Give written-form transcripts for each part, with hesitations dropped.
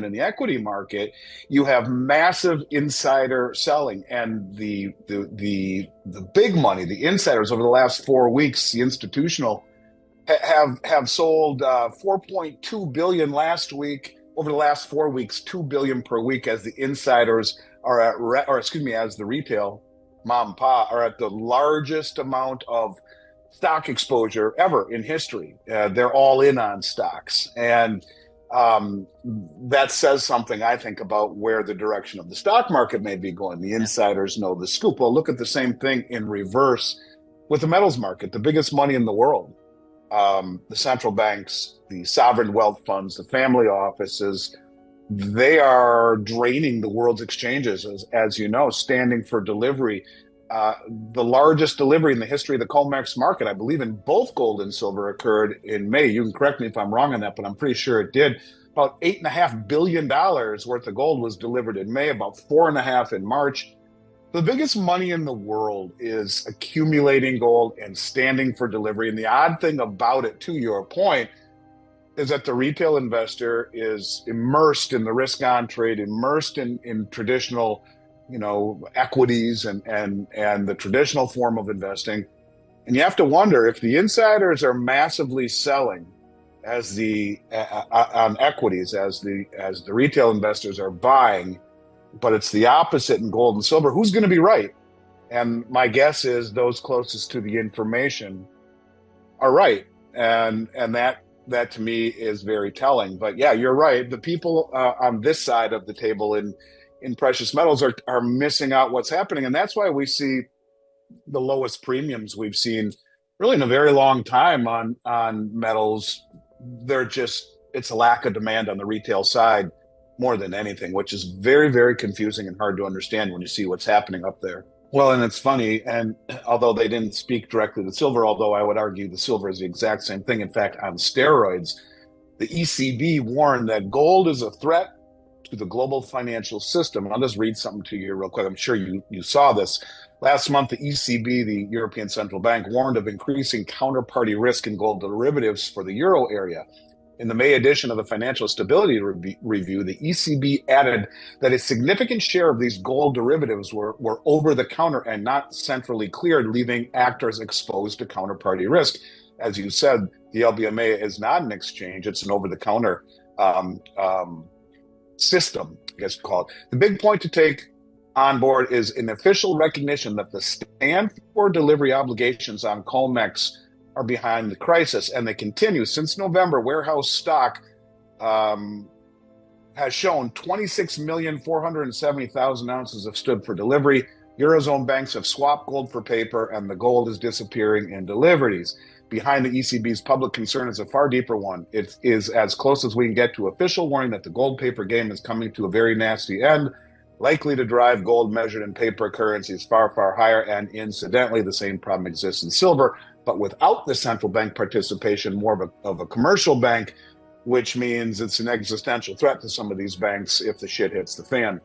in the equity market, you have massive insider selling, and the big money, the insiders over the last 4 weeks, the institutional have sold 4.2 billion last week. Over the last 4 weeks, 2 billion per week, as the insiders are at, or excuse me, as the retail mom and pop are at the largest amount of stock exposure ever in history. They're all in on stocks, and that says something, I think, about where the direction of the stock market may be going. The insiders know the scoop. Well, look at the same thing in reverse with the metals market, the biggest money in the world. The central banks, the sovereign wealth funds, the family offices, they are draining the world's exchanges, as you know, standing for delivery. The largest delivery in the history of the COMEX market, I believe, in both gold and silver occurred in May. You can correct me if I'm wrong on that, but I'm pretty sure it did. About $8.5 billion worth of gold was delivered in May, about 4.5 in March. The biggest money in the world is accumulating gold and standing for delivery. And the odd thing about it, to your point, is that the retail investor is immersed in the risk-on trade, immersed in traditional, equities and the traditional form of investing. And you have to wonder if the insiders are massively selling on equities as the retail investors are buying, but it's the opposite in gold and silver. Who's going to be right? And my guess is those closest to the information are right, and that to me is very telling. But yeah, you're right. The people on this side of the table in precious metals are missing out what's happening, and that's why we see the lowest premiums we've seen really in a very long time on metals. It's a lack of demand on the retail side more than anything, which is very, very confusing and hard to understand when you see what's happening up there. Well, and it's funny, and although they didn't speak directly to silver, although I would argue the silver is the exact same thing, in fact, on steroids, the ECB warned that gold is a threat to the global financial system. And I'll just read something to you real quick. I'm sure you saw this. Last month, the ECB, the European Central Bank, warned of increasing counterparty risk in gold derivatives for the euro area. In the May edition of the Financial Stability Review, the ECB added that a significant share of these gold derivatives were over-the-counter and not centrally cleared, leaving actors exposed to counterparty risk. As you said, the LBMA is not an exchange, it's an over-the-counter system, I guess you call it. The big point to take on board is an official recognition that the stand for delivery obligations on COMEX are behind the crisis, and they continue. Since November, warehouse stock has shown 26,470,000 ounces have stood for delivery. Eurozone banks have swapped gold for paper, and the gold is disappearing in deliveries. Behind the ECB's public concern is a far deeper one. It is as close as we can get to official warning that the gold paper game is coming to a very nasty end, likely to drive gold measured in paper currencies far, far higher. And incidentally, the same problem exists in silver, but without the central bank participation, more of a commercial bank, which means it's an existential threat to some of these banks if the shit hits the fan.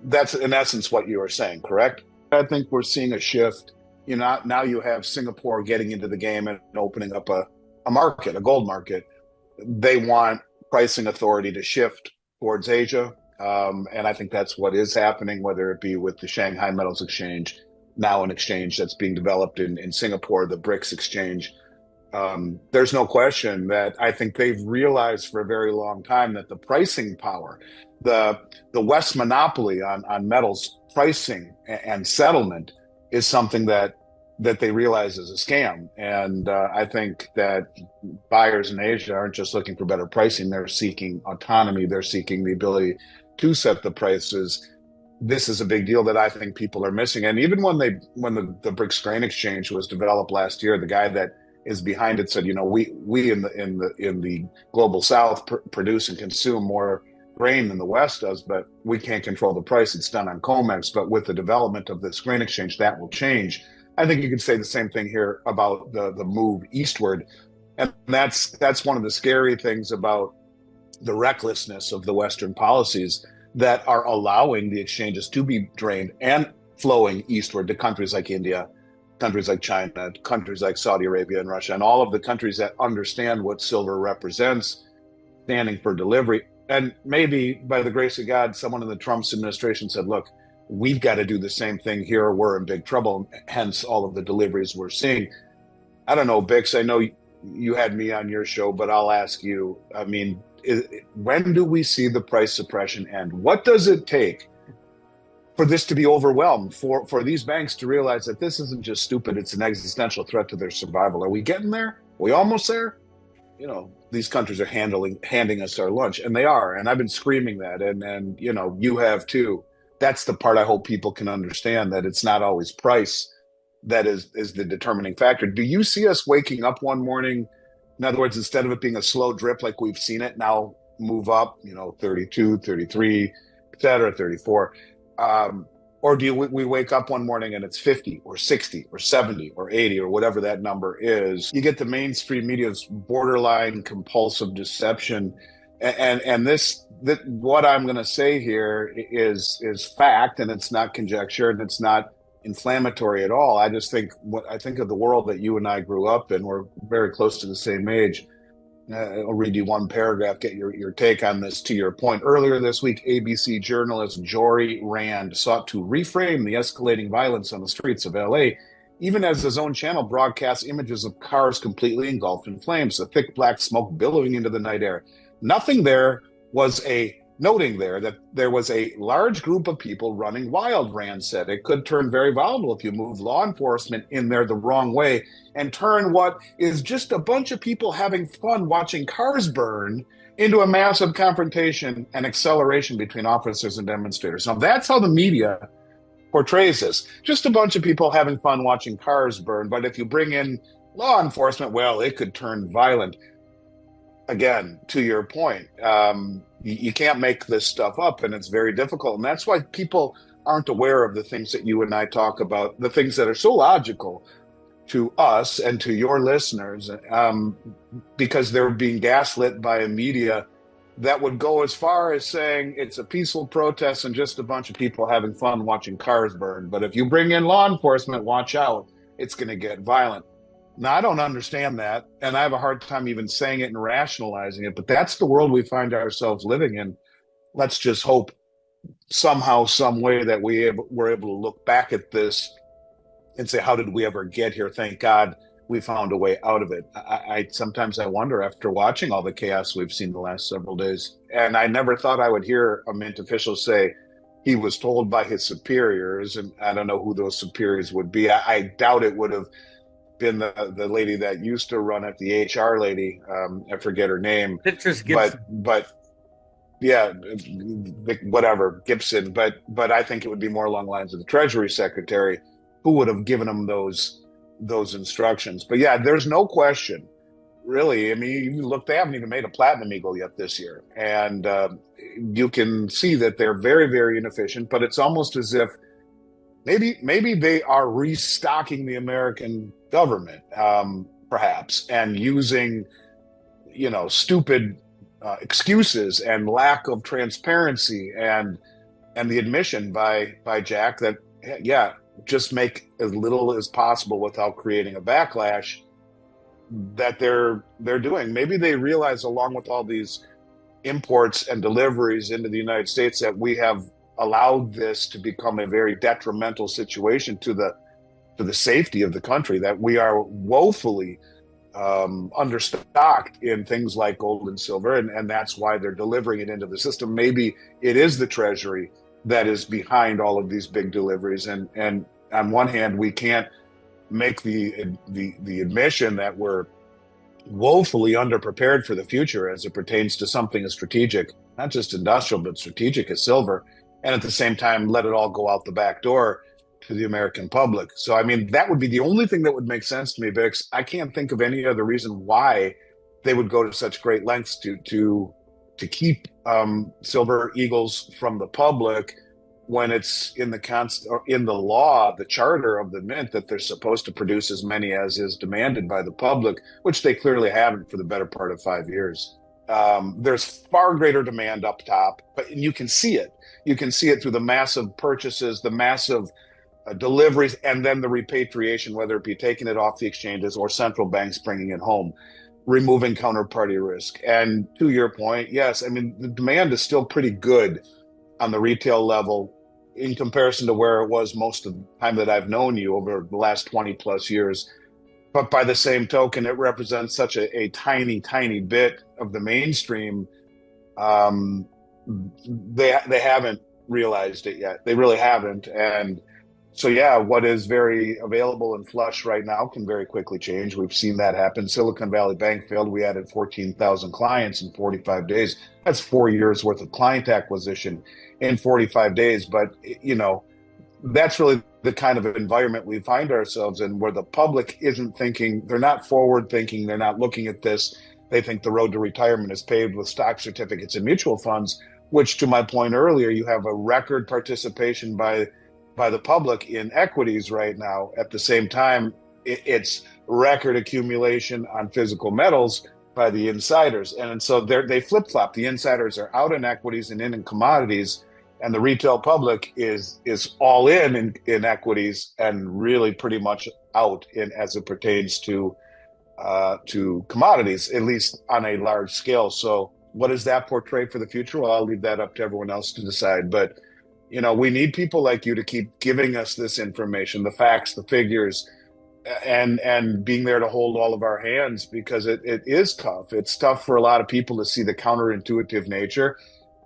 That's in essence what you are saying, correct? I think we're seeing a shift. Now you have Singapore getting into the game and opening up a market, a gold market. They want pricing authority to shift towards Asia. And I think that's what is happening, whether it be with the Shanghai Metals Exchange, now an exchange that's being developed in Singapore, the BRICS exchange. There's no question that I think they've realized for a very long time that the pricing power, the West monopoly on metals pricing and settlement is something that they realize is a scam. And I think that buyers in Asia aren't just looking for better pricing, they're seeking autonomy, they're seeking the ability to set the prices. This is a big deal that I think people are missing. And even when the BRICS grain exchange was developed last year, the guy that is behind it said, we in the global South produce and consume more grain than the West does, but we can't control the price. It's done on COMEX. But with the development of this grain exchange, that will change. I think you could say the same thing here about the move eastward. And that's one of the scary things about the recklessness of the Western policies that are allowing the exchanges to be drained and flowing eastward to countries like India, countries like China, countries like Saudi Arabia and Russia, and all of the countries that understand what silver represents. standing for delivery. And maybe by the grace of God, someone in the Trump's administration said, look, we've got to do the same thing here. We're in big trouble. Hence all of the deliveries we're seeing. I don't know, Bix, I know you had me on your show, but I'll ask you, I mean, when do we see the price suppression end? What does it take for this to be overwhelmed, for these banks to realize that this isn't just stupid, it's an existential threat to their survival? Are we getting there? Are we almost there? You know, these countries are handing us our lunch, and they are. And I've been screaming that, and you know, you have too. That's the part I hope people can understand, that it's not always price that is the determining factor. Do you see us waking up one morning? In other words, instead of it being a slow drip like we've seen it now move up, you know, 32, 33, et cetera, 34. Or do we wake up one morning and it's 50 or 60 or 70 or 80 or whatever that number is? You get the mainstream media's borderline compulsive deception. And this what I'm going to say here is fact, and it's not conjecture, and it's not inflammatory at all. I just think I think of the world that you and I grew up in. We're very close to the same age. I'll read you one paragraph, get your take on this. To your point, earlier this week, ABC journalist Jory Rand sought to reframe the escalating violence on the streets of LA, even as his own channel broadcasts images of cars completely engulfed in flames, the thick black smoke billowing into the night air. Nothing there was noting there that there was a large group of people running wild, Rand said. It could turn very volatile if you move law enforcement in there the wrong way and turn what is just a bunch of people having fun watching cars burn into a massive confrontation and acceleration between officers and demonstrators. Now, that's how the media portrays this. Just a bunch of people having fun watching cars burn. But if you bring in law enforcement, well, it could turn violent. Again, to your point, you can't make this stuff up, and it's very difficult. And that's why people aren't aware of the things that you and I talk about, the things that are so logical to us and to your listeners, because they're being gaslit by a media that would go as far as saying it's a peaceful protest and just a bunch of people having fun watching cars burn. But if you bring in law enforcement, watch out, it's going to get violent. Now, I don't understand that, and I have a hard time even saying it and rationalizing it, but that's the world we find ourselves living in. Let's just hope somehow, some way that we're able to look back at this and say, how did we ever get here? Thank God we found a way out of it. I sometimes I wonder, after watching all the chaos we've seen the last several days, and I never thought I would hear a Mint official say he was told by his superiors, and I don't know who those superiors would be. I doubt it would have been the lady that used to run it, the HR lady. I forget her name. But yeah, whatever, Gibson. But I think it would be more along the lines of the Treasury Secretary, who would have given them those instructions. But yeah, there's no question, really. I mean, you look, they haven't even made a Platinum Eagle yet this year, and you can see that they're very, very inefficient. But it's almost as if maybe they are restocking the American government, perhaps, and using, you know, stupid excuses and lack of transparency and the admission by Jack that, yeah, just make as little as possible without creating a backlash that they're doing. Maybe they realize, along with all these imports and deliveries into the United States, that we have allowed this to become a very detrimental situation to the safety of the country, that we are woefully understocked in things like gold and silver, and that's why they're delivering it into the system. Maybe it is the Treasury that is behind all of these big deliveries, and on one hand, we can't make the admission that we're woefully underprepared for the future as it pertains to something as strategic, not just industrial, but strategic as silver, and at the same time let it all go out the back door to the American public. So, I mean, that would be the only thing that would make sense to me, Bix. I can't think of any other reason why they would go to such great lengths to keep Silver Eagles from the public, when it's in the law, the charter of the Mint, that they're supposed to produce as many as is demanded by the public, which they clearly haven't for the better part of 5 years. There's far greater demand up top, but you can see it. You can see it through the massive purchases, the massive deliveries, and then the repatriation, whether it be taking it off the exchanges or central banks bringing it home. removing counterparty risk. And to your point, yes, I mean, the demand is still pretty good on the retail level in comparison to where it was most of the time that I've known you over the last 20 plus years. But by the same token, it represents such a tiny, tiny bit of the mainstream. Um, they haven't realized it yet. They really haven't. And so, yeah, what is very available and flush right now can very quickly change. We've seen that happen. Silicon Valley Bank failed. We added 14,000 clients in 45 days. That's 4 years worth of client acquisition in 45 days. But, that's really the kind of environment we find ourselves in, where the public isn't thinking, they're not forward thinking, they're not looking at this. They think the road to retirement is paved with stock certificates and mutual funds, which, to my point earlier, you have a record participation by the public in equities right now. At the same time, it's record accumulation on physical metals by the insiders. And so they flip flop. The insiders are out in equities and in commodities, and the retail public is all in equities and really pretty much out in as it pertains to commodities, at least on a large scale. So what does that portray for the future? Well, I'll leave that up to everyone else to decide. But we need people like you to keep giving us this information, the facts, the figures, and being there to hold all of our hands, because it is tough. It's tough for a lot of people to see the counterintuitive nature.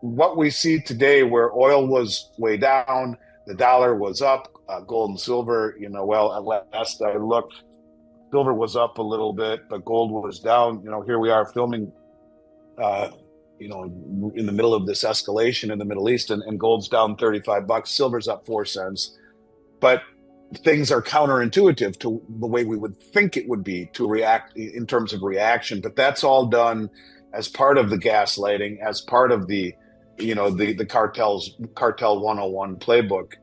What we see today, where oil was way down, the dollar was up, gold and silver, well, at last I looked, silver was up a little bit, but gold was down. Here we are filming, in the middle of this escalation in the Middle East, and gold's down $35, silver's up 4 cents. But things are counterintuitive to the way we would think it would be to react in terms of reaction. But that's all done as part of the gaslighting, as part of the cartel 101 playbook.